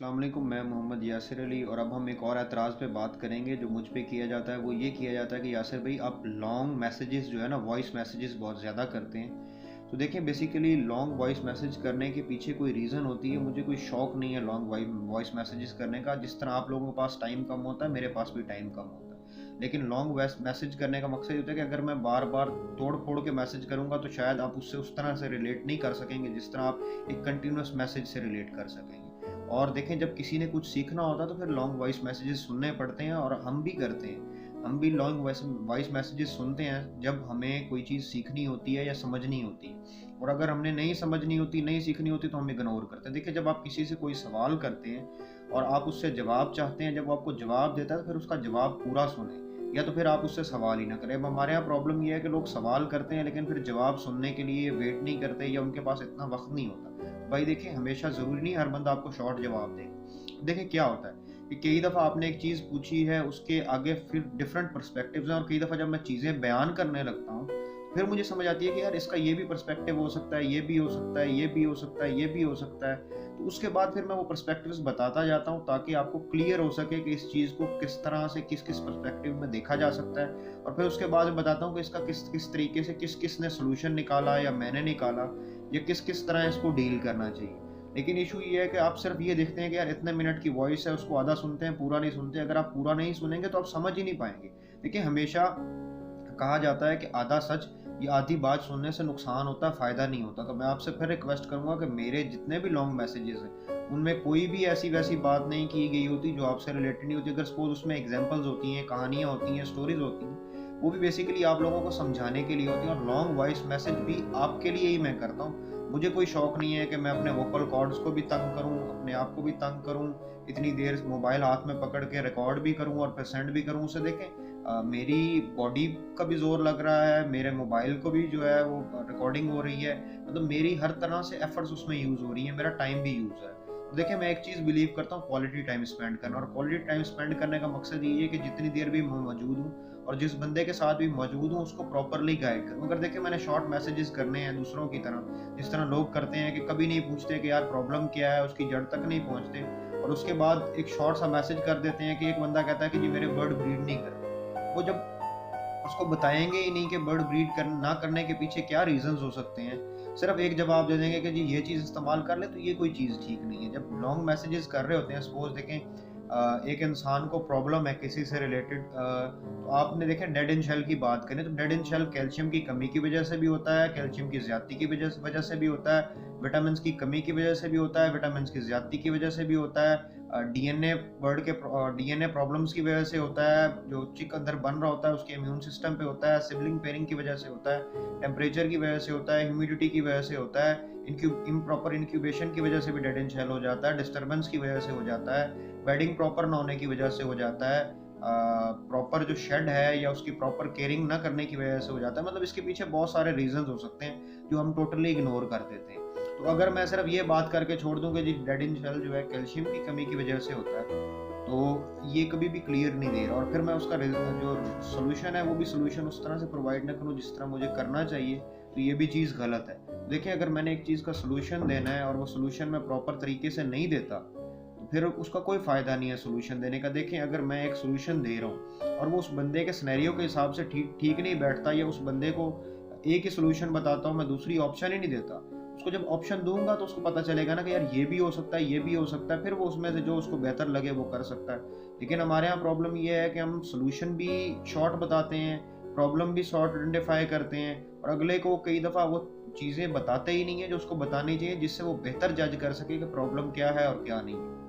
अस्सलाम वालेकुम। मैं मोहम्मद यासिर अली और अब हम एक और एतराज़ पे बात करेंगे जो मुझ पे किया जाता है। वो ये किया जाता है कि यासिर भाई आप लॉन्ग मैसेजेस जो है ना, वॉइस मैसेजेस बहुत ज़्यादा करते हैं। तो देखिए, बेसिकली लॉन्ग वॉइस मैसेज करने के पीछे कोई रीज़न होती है। मुझे कोई शौक़ नहीं है लॉन्ग वॉइस मैसेजेस करने का। जिस तरह आप लोगों के पास टाइम कम होता है, मेरे पास भी टाइम कम होता है। लेकिन लॉन्ग वॉइस मैसेज करने का मकसद ये होता है कि अगर मैं बार बार तोड़ फोड़ के मैसेज करूँगा तो शायद आप उससे उस तरह से रिलेट नहीं कर सकेंगे जिस तरह आप एक कंटिन्यूस मैसेज से रिलेट कर सकेंगे। और देखें, जब किसी ने कुछ सीखना होता है तो फिर लॉन्ग वॉइस मैसेजेस सुनने पड़ते हैं, और हम भी करते हैं। हम भी लॉन्ग वॉइस मैसेजेस सुनते हैं जब हमें कोई चीज़ सीखनी होती है या समझनी होती है। और अगर हमने नहीं समझनी होती, नहीं सीखनी होती, तो हम इग्नोर करते हैं। देखिए, जब आप किसी से कोई सवाल करते हैं और आप उससे जवाब चाहते हैं, जब वो आपको जवाब देता है तो फिर उसका जवाब पूरा सुने, या तो फिर आप उससे सवाल ही ना करें। अब हमारे यहाँ प्रॉब्लम ये है कि लोग सवाल करते हैं लेकिन फिर जवाब सुनने के लिए वेट नहीं करते, या उनके पास इतना वक्त नहीं होता। भाई देखिए, हमेशा ज़रूरी नहीं हर बंदा आपको शॉर्ट जवाब देगा। देखिए क्या होता है कि कई दफ़ा आपने एक चीज़ पूछी है, उसके आगे फिर डिफरेंट पर्सपेक्टिव्स हैं, और कई दफ़ा जब मैं चीज़ें बयान करने लगता हूँ फिर मुझे समझ आती है कि यार इसका ये भी पर्सपेक्टिव हो सकता है, ये भी हो सकता है, ये भी हो सकता है, ये भी हो सकता है। तो उसके बाद फिर मैं वो पर्सपेक्टिव्स बताता जाता हूँ ताकि आपको क्लियर हो सके कि इस चीज़ को किस तरह से किस किस पर्सपेक्टिव में देखा जा सकता है। और फिर उसके बाद मैं बताता हूँ कि इसका किस किस तरीके से किस किस ने सोल्यूशन निकाला या मैंने निकाला, या किस किस तरह इसको डील करना चाहिए। लेकिन इशू ये है कि आप सिर्फ ये देखते हैं कि यार इतने मिनट की वॉइस है, उसको आधा सुनते हैं, पूरा नहीं सुनते। अगर आप पूरा नहीं सुनेंगे तो आप समझ ही नहीं पाएंगे। देखिए, हमेशा कहा जाता है कि आधा सच या आधी बात सुनने से नुकसान होता है, फ़ायदा नहीं होता। तो मैं आपसे फिर रिक्वेस्ट करूँगा कि मेरे जितने भी लॉन्ग मैसेजेस हैं उनमें कोई भी ऐसी वैसी बात नहीं की गई होती जो आपसे रिलेटेड नहीं होती। अगर सपोज उसमें एग्जांपल्स होती हैं, कहानियाँ होती हैं, स्टोरीज होती हैं, वो भी बेसिकली आप लोगों को समझाने के लिए होती हैं। और लॉन्ग वॉइस मैसेज भी आपके लिए ही मैं करता हूँ। मुझे कोई शौक नहीं है कि मैं अपने वोकल कॉर्ड्स को भी तंग करूँ, अपने आप को भी तंग करूँ, इतनी देर मोबाइल हाथ में पकड़ के रिकॉर्ड भी करूँ और फिर सेंड भी करूँ। उसे देखें, मेरी बॉडी का भी जोर लग रहा है, मेरे मोबाइल को भी जो है वो रिकॉर्डिंग हो रही है। मतलब मेरी हर तरह से एफर्ट्स उसमें यूज़ हो रही है, मेरा टाइम भी यूज़ है। तो देखिए, मैं एक चीज़ बिलीव करता हूँ, क्वालिटी टाइम स्पेंड करना। और क्वालिटी टाइम स्पेंड करने का मकसद ये है कि जितनी देर भी मैं मौजूद हूँ और जिस बंदे के साथ भी मौजूद हूँ उसको प्रॉपरली गाइड करूँ। अगर देखिए, मैंने शॉर्ट मैसेजेस करने हैं दूसरों की तरह, जिस तरह लोग करते हैं कि कभी नहीं पूछते कि यार प्रॉब्लम क्या है, उसकी जड़ तक नहीं पहुँचते, और उसके बाद एक शॉर्ट सा मैसेज कर देते हैं कि एक बंदा कहता है कि जी मेरे बर्ड ब्रीड नहीं करते। वो जब उसको बताएँगे ही नहीं कि बर्ड ब्रीड ना करने के पीछे क्या रीज़न्स हो सकते हैं। सिर्फ़ एक जवाब दे देंगे कि जी ये चीज़ इस्तेमाल कर ले, तो ये कोई चीज़ ठीक नहीं है। जब लॉन्ग मैसेजेस कर रहे होते हैं, सपोज़ देखें, एक इंसान को प्रॉब्लम है किसी से रिलेटेड, तो आपने देखें डेड इन शेल की बात करें तो डेड इन शेल कैल्शियम की कमी की वजह से भी होता है, कैल्शियम की ज़्यादती की वजह से भी होता है, विटामिन्स की कमी की वजह से भी होता है, विटामिन्स की ज़्यादती की वजह से भी होता है, डीएनए डीएनए प्रॉब्लम्स की वजह से होता है, जो चिक अंदर बन रहा होता है उसके इम्यून सिस्टम पे होता है, सिबलिंग पेयरिंग की वजह से होता है, टेम्परेचर की वजह से होता है, ह्यूमिडिटी की वजह से होता है, इम्प्रॉपर इंक्यूबेशन की वजह से भी डेड एंड शेल हो जाता है, डिस्टर्बेंस की वजह से हो जाता है, बेडिंग प्रॉपर ना होने की वजह से हो जाता है, प्रॉपर जो शेड है या उसकी प्रॉपर केयरिंग ना करने की वजह से हो जाता है। मतलब इसके पीछे बहुत सारे रीजंस हो सकते हैं जो हम टोटली इग्नोर कर देते हैं। तो अगर मैं सिर्फ ये बात करके छोड़ दूं कि जी डेड इन शेल जो है कैल्शियम की कमी की वजह से होता है, तो ये कभी भी क्लियर नहीं दे रहा, और फिर मैं उसका जो सोल्यूशन है वो भी सोल्यूशन उस तरह से प्रोवाइड ना करूँ जिस तरह मुझे करना चाहिए, तो ये भी चीज़ गलत है। देखिए, अगर मैंने एक चीज़ का सोल्यूशन देना है और वो सोल्यूशन मैं प्रॉपर तरीके से नहीं देता, तो फिर उसका कोई फ़ायदा नहीं है सोल्यूशन देने का। देखें, अगर मैं एक सोल्यूशन दे रहा हूँ और वो उस बंदे के सिनेरियो के हिसाब से ठीक नहीं बैठता, या उस बंदे को एक ही सोल्यूशन बताता हूँ, मैं दूसरी ऑप्शन ही नहीं देता, उसको जब ऑप्शन दूंगा तो उसको पता चलेगा ना कि यार ये भी हो सकता है, ये भी हो सकता है, फिर वो उसमें से जो उसको बेहतर लगे वो कर सकता है। लेकिन हमारे यहाँ प्रॉब्लम ये है कि हम सोल्यूशन भी शॉर्ट बताते हैं, प्रॉब्लम भी शॉर्ट आइडेंटिफाई करते हैं, और अगले को कई दफ़ा वो चीज़ें बताते ही नहीं है जो उसको बतानी चाहिए, जिससे वो बेहतर जज कर सके कि प्रॉब्लम क्या है और क्या नहीं है।